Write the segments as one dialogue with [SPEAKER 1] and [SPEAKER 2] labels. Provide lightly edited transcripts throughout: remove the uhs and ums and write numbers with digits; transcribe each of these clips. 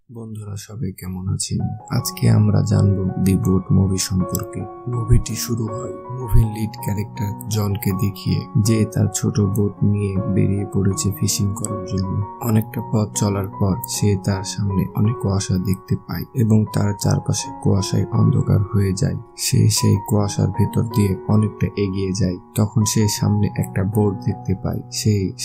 [SPEAKER 1] বন্ধুরা সবাই কেমন আছেন? আজকে আমরা জানবো দি বোট মুভি সম্পর্কে। মুভিটি শুরু হয় মুভির লিড ক্যারেক্টার জনকে দেখিয়ে, যে তার ছোট বোট নিয়ে বেরিয়ে পড়েছে ফিশিং করার জন্য। অনেকটা পথ চলার পর সে তার সামনে অনেক কুয়াশা দেখতে পায় এবং তার চারপাশে কুয়াশায় অন্ধকার হয়ে যায়। সে সেই কুয়াশার ভেতর দিয়ে অনেকটা এগিয়ে যায়। তখন সে সামনে একটা বোট দেখতে পায়।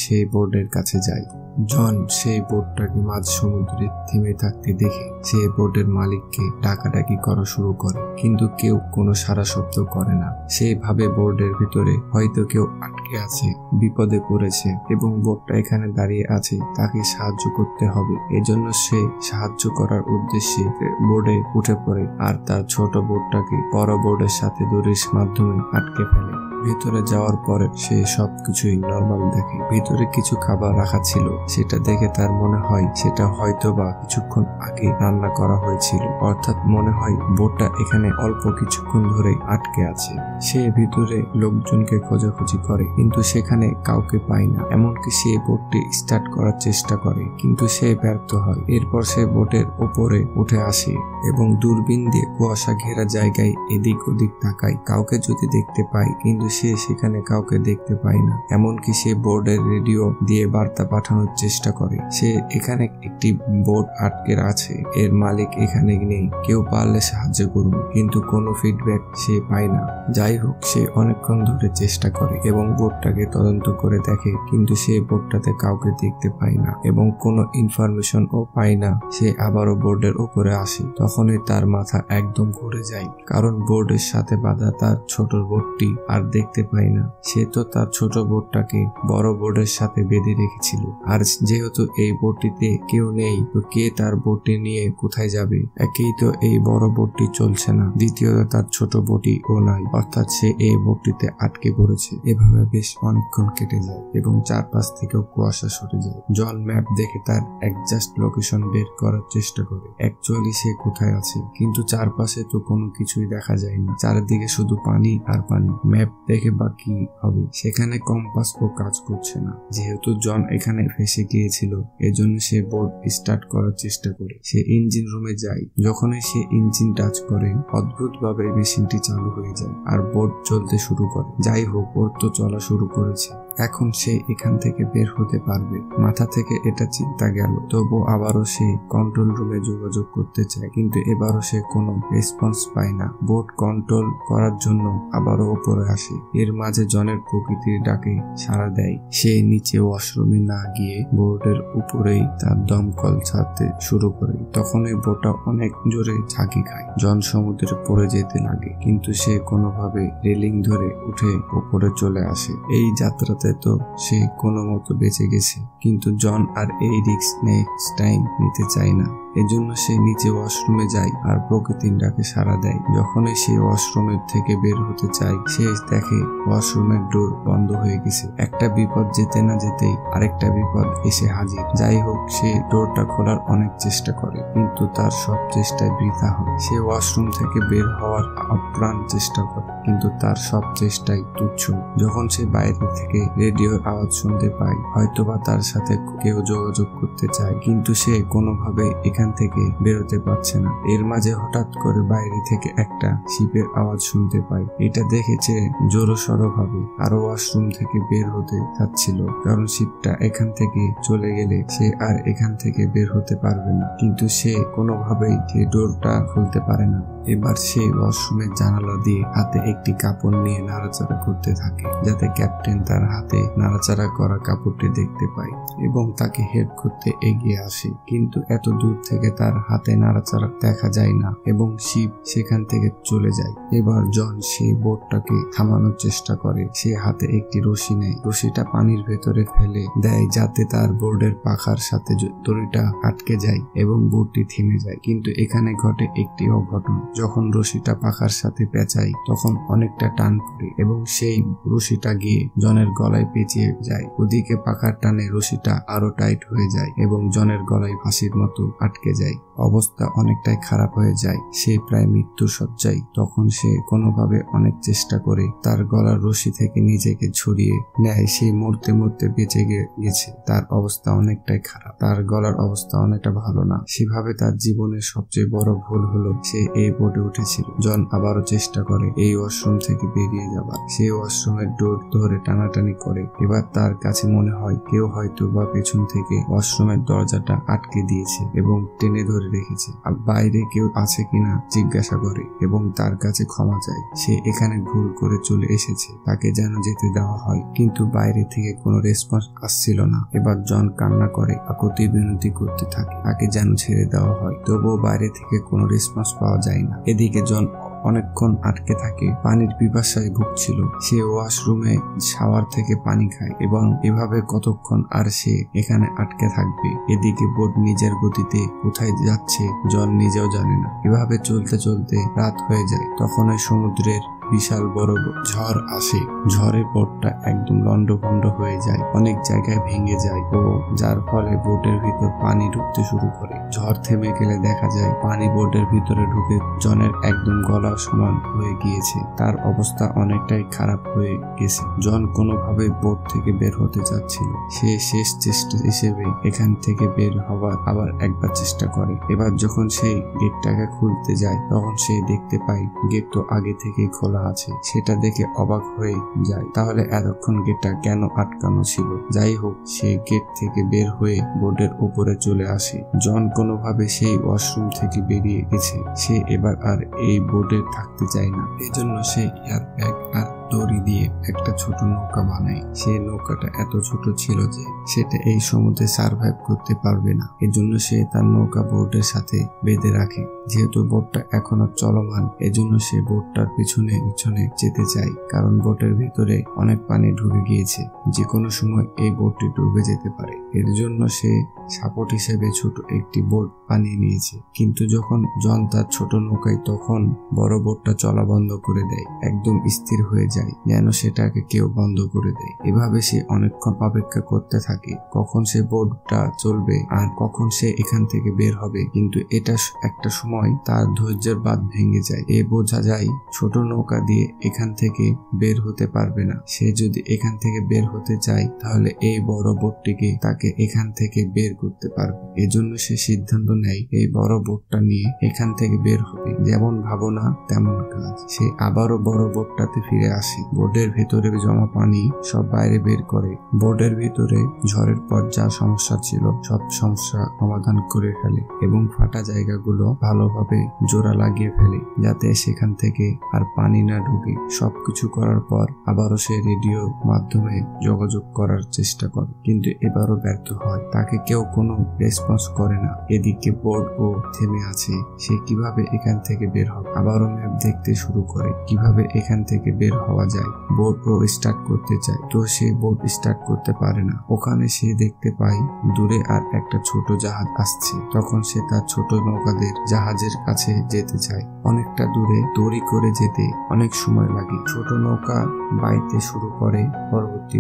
[SPEAKER 1] সেই বোর্ডের কাছে যায়। জন সেই বোটটাকে মাঝ সমুদ্রে থেমে থাকতে দেখে সে বোটের মালিককে ডাকাডাকি করা শুরু করে, কিন্তু কেউ কোনো সাড়া শব্দ করে না। সে ভাবে বোর্ডের ভিতরে হয়তো কেউ আটকে আছে, বিপদে পড়েছে এবং বোটটা এখানে দাঁড়িয়ে আছে, তাকে সাহায্য করতে হবে। এজন্য সে সাহায্য করার উদ্দেশ্যে বোর্ডে উঠে পড়ে আর তার ছোট বোটটাকে বড় বোর্ডের সাথে দড়ির মাধ্যমে আটকে ফেলে। ভিতরে যাওয়ার পরে সে সবকিছুই নরমাল দেখে। ভিতরে কিছু খাবার রাখা ছিল, সেটা দেখে তার মনে হয় সেটা হয়তো বা কিছুক্ষণ আগে রান্না করা হয়েছিল, অর্থাৎ মনে হয় বোটটা এখানে অল্প কিছুক্ষণ ধরে আটকে আছে। সে ভিতরে লোকজনকে খোঁজাখুঁজি করে, কিন্তু সেখানে কাউকে পায় না। এমনকি সে বোটটি স্টার্ট করার চেষ্টা করে, কিন্তু সে ব্যর্থ হয়। এরপর সে বোটের উপরে উঠে আসে এবং দূরবীন দিয়ে কুয়াশা ঘেরা জায়গায় এদিক ওদিক তাকায়, কাউকে যদি দেখতে পায়, কিন্তু সে সেখানে কাউকে দেখতে পায় না। এমনকি সে বোর্ডের রেডিও দিয়ে বার্তা পাঠানোর চেষ্টা করে, সে এখানে একটি বোট আটকে আছে, এর মালিক এখানে নেই, কেউ পারলে সাহায্য করুন, কিন্তু কোনো ফিডব্যাক সে পায় না। যাই হোক, সে অনেকক্ষণ ধরে চেষ্টা করে এবং বোটটাকে তদন্ত করে দেখে, কিন্তু সে বোটটাতে কাউকে দেখতে পায় না এবং কোনো ইনফরমেশনও পায় না। সে আবারও বোর্ডের উপরে আসে। তখনই তার মাথা একদম ঘুরে যায়, কারণ বোর্ডের সাথে বাঁধা তার ছোট বোটটি আর দেখতে পায় না। সে তো তার ছোট বোটটাকে বড় বোর্ডের সাথে বেঁধে রেখেছিল, আর যেহেতু এই বোটটিতে কেউ নেই, তো কে তার বোটটি নিয়ে কোথায় যাবে? একেই তো এই বড় বোটটি চলছে না, দ্বিতীয়ত তার ছোট বোটই ও নাই, অর্থাৎ সে এই বোটটিতে আটকে পড়েছে। এভাবে বেশ অনেকক্ষণ কেটে যায় এবং চারপাশ থেকেও কুয়াশা সরে যায়। জন ম্যাপ দেখে তার একজাস্ট লোকেশন বের করার চেষ্টা করে, অ্যাকচুয়ালি সে কোথায় আছে, কিন্তু চারপাশে তো কোনো কিছুই দেখা যায় না, চারিদিকে শুধু পানি আর পানি। ম্যাপ দেখে বা কি হবে? সেখানে কম্পাস ও কাজ করছে না। যেহেতু জন এখানে ফেসে গিয়েছিল, এজন্য সে বোট স্টার্ট করার চেষ্টা করে। সে ইঞ্জিন রুমে যায়। যখনই সে ইঞ্জিন টাচ করে, অদ্ভুতভাবে মেশিনটি চালু হয়ে যায় আর বোট চলতে শুরু করে। যাই হোক, ওর তো চলা শুরু করেছে, এখন সে এখান থেকে বের হতে পারবে। মাথা থেকে এটা চিন্তা গেল, তবু আবারও সে কন্ট্রোল রুমে যোগাযোগ করতে চায়, কিন্তু এবারও সে কোনো রেসপন্স পায় না। বোট কন্ট্রোল করার জন্য আবারও উপরে আসে। এর মাঝে জনের প্রকৃতির ডাকে সাড়া দেয়। সে নিচে ওয়াশরুমে না গিয়ে বোটের উপরেই তার দমকল ছাড়তে শুরু করে। তখনই বোটটা অনেক জোরে ঝাঁকি খায়। জন সমুদ্রে পড়ে যেতে লাগে, কিন্তু সে কোনোভাবে রেলিং ধরে উঠে উপরে চলে আসে। এই যাত্রাতে তো সে কোনো মতো বেঁচে গেছে, কিন্তু জন আর এই রিস্ক নেক্সট টাইম নিতে চায় না। এজন্য সে নিচে ওয়াশরুমে যায় আর প্রকৃতির ডাকে সাড়া দেয়। যখনই সে ওয়াশরুমের থেকে বের হতে চায়, সে দেখে ওয়াশরুমের ডোর বন্ধ হয়ে গেছে। একটা বিপদ যেতে না যেতেই আরেকটা বিপদ এসে হাজির। যাই হোক, সে ডোরটা খোলার অনেক চেষ্টা করে, কিন্তু তার সব চেষ্টায় বৃথা হয়। সে ওয়াশরুম থেকে বের হওয়ার আপ্রাণ চেষ্টা করে, কিন্তু তার সব চেষ্টাই তুচ্ছ। যখন সে বাইরে থেকে রেডিওর আওয়াজ শুনতে পায়, হয়তোবা তার সাথে কেউ যোগাযোগ করতে চায়, কিন্তু সে কোনোভাবে এখান থেকে বেরোতে পারছে না। এর মাঝে হঠাৎ করে বাইরে থেকে একটা শিপের আওয়াজ শুনতে পায়। এটা দেখেছে জোরসড়ো ভাবে আরো ওয়াশরুম থেকে বের হতে চাচ্ছিল, কারণ শিপটা এখান থেকে চলে গেলে সে আর এখান থেকে বের হতে পারবে না, কিন্তু সে কোনোভাবেই সেই ডোরটা খুলতে পারে না। এবার সে ওয়াশরুমের জানালা দিয়ে হাতে একটি কাপড় নিয়ে নাড়াচাড়া করতে থাকে, যাতে ক্যাপ্টেন তার হাতে নাড়াচাড়া করা কাপড়টি দেখতে পায় এবং তাকে হেল্প করতে এগিয়ে আসে। কিন্তু এত দূর থেকে তার হাতে নাড়াচাড়া দেখা যায় না এবং শিপ সেখান থেকে চলে যায়। এবার জন সেই বোটটাকে থামানোর চেষ্টা করে। সে হাতে একটি রশি নেয়, রশিটা পানির ভেতরে ফেলে দেয়, যাতে তার বোর্ডের পাখার সাথে দড়িটা আটকে যায় এবং বোটটি থেমে যায়। কিন্তু এখানে ঘটে একটি অঘটন। যখন রশিটা পাখার সাথে পেঁচায় তখন অনেকটা টান পড়ে এবং সেই রশিটা গিয়ে জনের গলায় পেঁচিয়ে যায়। ওদিকে পাখার টানে রশিটা আরো টাইট হয়ে যায় এবং জনের গলায় ফাঁসির মতো আটকে যায়। অবস্থা অনেকটাই খারাপ হয়ে যায়। সে প্রায় মৃত্যু শয্যায়। তখন সে কোনোভাবে অনেক চেষ্টা করে তার গলার রশি থেকে নিজেকে ছড়িয়ে নেয়। সে মরতে মরতে বেঁচে গেছে। তার অবস্থা অনেকটাই খারাপ, তার গলার অবস্থা অনেকটা ভালো না। সেভাবে তার জীবনের সবচেয়ে বড় ভুল হলো সে এই বোটে উঠেছিল। জন আবারও চেষ্টা করে এই ওয়াশরুম থেকে বেরিয়ে যাবার। সে ওয়াশরুমের ডোর ধরে টানাটানি করে। এবার তার কাছে মনে হয় কেউ হয়তো বা পেছন থেকে ওয়াশরুমের দরজাটা আটকে দিয়েছে এবং টেনে ধরে রেখেছে। আর বাইরে কেউ আছে কিনা জিজ্ঞাসা করে এবং তার কাছে ক্ষমা চায়। সে এখানে ভুল করে চলে এসেছে, তাকে যেন যেতে দেওয়া হয়, কিন্তু বাইরে থেকে কোনো রেসপন্স আসছিল না। এবার জন কান্না করে আকুতি বিনতি করতে থাকে তাকে যেন ছেড়ে দেওয়া হয়, তবুও বাইরে থেকে কোনো রেসপন্স পাওয়া যায় না। এদিকে জন অনেকক্ষণ আটকে থাকে, পানির পিপাসায় ভুগছিল। সে ওয়াশরুমে শাওয়ার থেকে পানি খায় এবং এভাবে কতক্ষণ আর সে এখানে আটকে থাকবে। এদিকে বোট নিজের গতিতে কোথায় যাচ্ছে জন নিজেও জানে না। এভাবে চলতে চলতে রাত হয়ে যায়। তখন ওই সমুদ্রের বিশাল বড় ঝড় আসে। ঝড়ে বোটটা একদম লন্ডভন্ড হয়ে যায়, অনেক জায়গায় ভেঙে যায় ও যার ফলে বোটের ভিতর পানি ঢুকতে শুরু করে। ঝড় থেমে গেলে দেখা যায় পানি বোটের ভিতরে ঢুকে জনের একদম গলা সমান হয়ে গিয়েছে। তার অবস্থা অনেকটাই খারাপ হয়ে গেছে। জন কোনোভাবে বোট থেকে বের হতে চাচ্ছিল। সে শেষ চেষ্টা হিসেবে এখান থেকে বের হবার আবার একবার চেষ্টা করে। এবার যখন সেই গেটটাকে খুলতে যায় তখন সে দেখতে পায় গেট তো আগে থেকেই খোলা আছে। সেটা দেখে অবাক হয়ে যায়, তাহলে এতক্ষণ গেটটা কেন আটকানো ছিল? যাই হোক, সে গেট থেকে বের হয়ে বোর্ডের উপরে চলে আসে। জন কোনোভাবে সেই ওয়াশরুম থেকে বেরিয়ে গেছে। সে এবার আর এই বোর্ডে থাকতে চায় না। এজন্য সে এয়ার ব্যাগ আর দড়ি দিয়ে একটা ছোট নৌকা বানায়। সে নৌকাটা এত ছোট ছিল যে সেটা এই সমুদ্রে সার্ভাইভ করতে পারবে না। এজন্য সে তার নৌকা বোর্ডের সাথে বেঁধে রাখে। যেহেতু বোটটা এখনো চলমান, এজন্য সে বোটটার পিছনে পিছনে যেতে চায়, কারণ বোটের ভিতরে অনেক পানি ঢুকে গিয়েছে। যে কোনো সময় এই বোটটি ডুবে যেতে পারে। এর জন্য সে সাপোর্ট হিসেবে ছোট একটি বোট বানিয়ে নিয়েছে। কিন্তু যখন জন তার ছোট নৌকায়, তখন বড় বোটটা চলা বন্ধ করে দেয়। একদম স্থির হয়ে যায়, যেন সেটাকে কেউ বন্ধ করে দেয়। এভাবে সে অনেকক্ষণ অপেক্ষা করতে থাকে কখন সে বোটটা চলবে আর কখন সে এখান থেকে বের হবে। কিন্তু এটা একটা সময় তার ধৈর্যের বাঁধ ভেঙে যায়। এ বোঝা যায় ছোট নৌকা দিয়ে এখান থেকে বের হতে পারবে না। সে যদি এখান থেকে বের হতে চায় তাহলে এই বড় বোটটিকে তাকে এখান থেকে বের করতে পারবে। এজন্য সে সিদ্ধান্ত নেয় এই বড় বোটটা নিয়ে এখান থেকে বের হবে। যেমন ভাবনা তেমন কাজ। সে আবারও বড় বোটটাতে ফিরে আসে। বোর্ডের ভেতরে জমা পানি সব বাইরে বের করে। বোর্ডের ভিতরে ঝড়ের পর যা সমস্যা ছিল সব সমস্যা সমাধান করে ফেলে এবং ফাটা জায়গাগুলো ভালোভাবে জোড়া লাগিয়ে ফেলে যাতে সেখান থেকে আর পানি না ঢুকে। সবকিছু করার পর আবারও সে রেডিও মাধ্যমে যোগাযোগ করার চেষ্টা করে, কিন্তু এবারও ব্যর্থ হয়। তাকে কেউ কোনো রেসপন্স করে না। এদিকে বোর্ড ও থেমে আছে। সে কিভাবে এখান থেকে বের হবে? আবারও ম্যাপ দেখতে শুরু করে কিভাবে এখান থেকে বের হওয়া যায়। বোট ও স্টার্ট করতে চায়, তো সে বোট স্টার্ট করতে পারে না। ওখানে সে দেখতে পায় দূরে আর একটা ছোট জাহাজ আসছে। তখন সে তার ছোট নৌকাদের জাহাজের কাছে যেতে চায়। অনেকটা দূরে দড়ি করে যেতে অনেক সময় লাগে। ছোট নৌকা বাইতে শুরু করে, পরবর্তী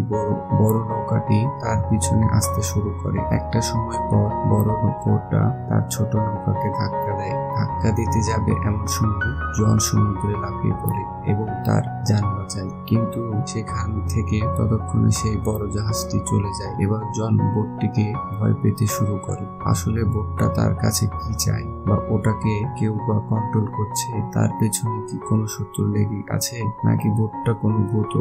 [SPEAKER 1] বড় নৌকাটি তার পিছনে আসতে শুরু করে। একটা সময় পর বড় নৌকাটা তার ছোট নৌকাকে ধাক্কা দেয়। ধাক্কা দিতে যাবে এমন সময় জন সমুদ্রে লাফিয়ে পড়ে এবং তার জান বাঁচায়। কিন্তু সেখান থেকে ততক্ষণে সেই বড় জাহাজটি চলে যায়। এবার জন বোটটিকে ভয় পেতে শুরু করে। আসলে বোটটা তার কাছে কি চায়, বা ওটাকে কেউ বা কন্ট্রোল করছে, তার পেছনে কি কোনো শত্রু লেগে আছে, নাকি বোটটা কোনো ভূত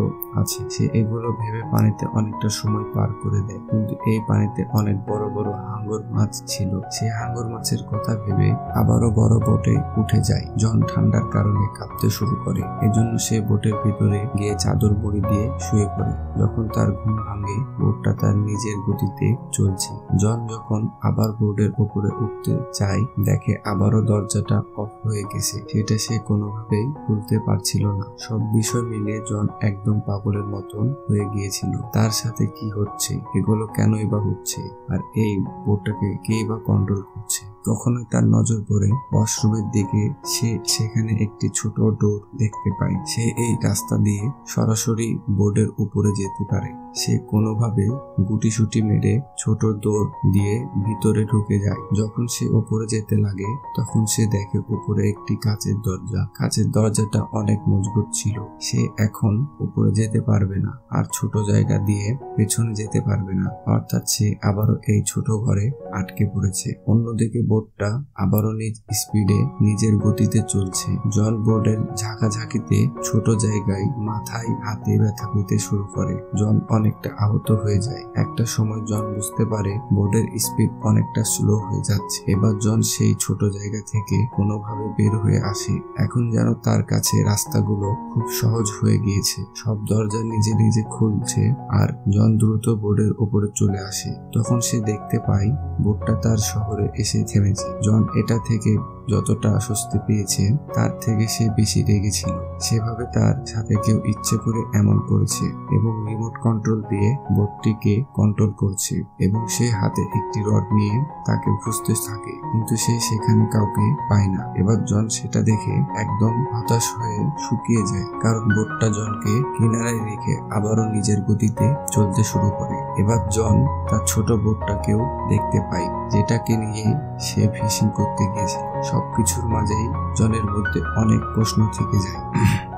[SPEAKER 1] আছে। সে এগুলো ভেবে পানিতে অনেকটা সময় পার করে দেয়। কিন্তু এই পানিতে অনেক বড় বড় হাঙ্গর মাছ ছিল। সে হাঙ্গর মাছের কথা ভেবে আবারও বড় বোটে উঠে যায়। জন ঠান্ডার কারণে কাঁপতে শুরু করে। এজন্য সে বোটের ভিতরে গিয়ে চাদর মুড়ি দিয়ে শুয়ে পড়ে। যখন তার ঘুম ভাঙে, বোটটা তার নিজের গতিতে চলছে। জন যখন আবার বোর্ডের উপরে উঠতে চায়, দেখে আবারও দরজাটা অফ হয়ে গেছে। সেটা সে কোনোভাবেই খুলতে পারছিল না। সব বিষয় মিলিয়ে জন একদম পাগলের মতন হয়ে গিয়েছিল। তার সাথে কি হচ্ছে, এগুলো কেনই বা হচ্ছে, আর এই বোটটাকে কে বা কন্ট্রোল করছে। তখনই তার নজর পড়ে ওয়াশরুমের দিকে। সে সেখানে একটি ছোট ডোর দেখতে পায়। সে এই রাস্তা দিয়ে সরাসরি বোর্ডের উপরে যেতে পারে। সে কোনোভাবে গুটিসুটি মেরে ছোট ডোর দিয়ে ভিতরে ঢুকে যায়। যখন সে উপরে যেতে লাগে তখন সে দেখে উপরে একটি কাচের দরজা। কাচের দরজাটা অনেক মজবুত ছিল। সে এখন উপরে যেতে পারবে না, আর ছোট জায়গা দিয়ে পেছনে যেতে পারবে না, অর্থাৎ সে আবারও এই ছোট ঘরে আটকে পড়েছে। অন্যদিকে বোর্ডটা আবারও নিজ স্পিডে নিজের গতিতে চলছে। জন বোর্ডের ঝাঁকাঝাঁকিতে ছোট জায়গায় মাথায় হাতে ব্যথা পেতে শুরু করে। জন অনেকটা আহত হয়ে যায়। একটা সময় জন বুঝতে পারে বোর্ডের স্পিড অনেকটা স্লো হয়ে যাচ্ছে। এবার জন সেই ছোট জায়গা থেকে কোনোভাবে বের হয়ে আসে। এখন যেন তার কাছে রাস্তাগুলো খুব সহজ হয়ে গিয়েছে। সব দরজা নিজে নিজে খুলছে আর জন দ্রুত বোর্ডের উপরে চলে আসে। তখন সে দেখতে পায় বোর্ডটা তার শহরে এসে থেমেছে। জন এটা থেকে যতটা স্বস্তি পেয়েছে তার থেকে সে বেশি রেগেছিল। সেভাবে তার সাথে কেউ ইচ্ছে করে এমন করেছে এবং রিমোট কন্ট্রোল দিয়ে বোর্ডটিকে কন্ট্রোল করছে এবং সে হাতে একটি রড নিয়ে তাকে খুঁজতে থাকে, কিন্তু সে সেখানে কাউকে পায় না। এবার জন সেটা দেখে একদম হতাশ হয়ে শুকিয়ে যায়, কারণ বোর্ডটা জনকে কিনারায় রেখে আবারও নিজের গতিতে চলতে শুরু করে। এবার জন তার ছোট বোর্ডটাকেও দেখতে পায়, যেটাকে নিয়ে সে ফিশিং করতে গিয়েছিল। সবকিছুর মাঝেই জনের মধ্যে অনেক প্রশ্ন থেকে যায়।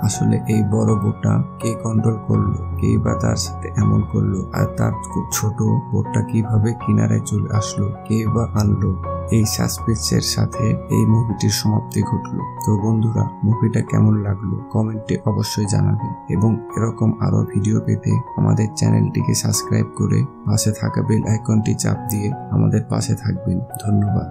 [SPEAKER 1] আসলে এই বড় বোটটা কে কন্ট্রোল করলো, কে বা তার সাথে এমন করলো, আর তার ছোট বোটটা কিভাবে কিনারায় চলে আসলো, কে বা আনলো। এই সাসপেন্সের সাথে এই মুভিটির সমাপ্তি ঘটলো। তো বন্ধুরা, মুভিটা কেমন লাগলো কমেন্টে অবশ্যই জানাবেন এবং এরকম আরো ভিডিও পেতে আমাদের চ্যানেলটিকে সাবস্ক্রাইব করে পাশে থাকা বেল আইকনটি চাপ দিয়ে আমাদের পাশে থাকবেন। ধন্যবাদ।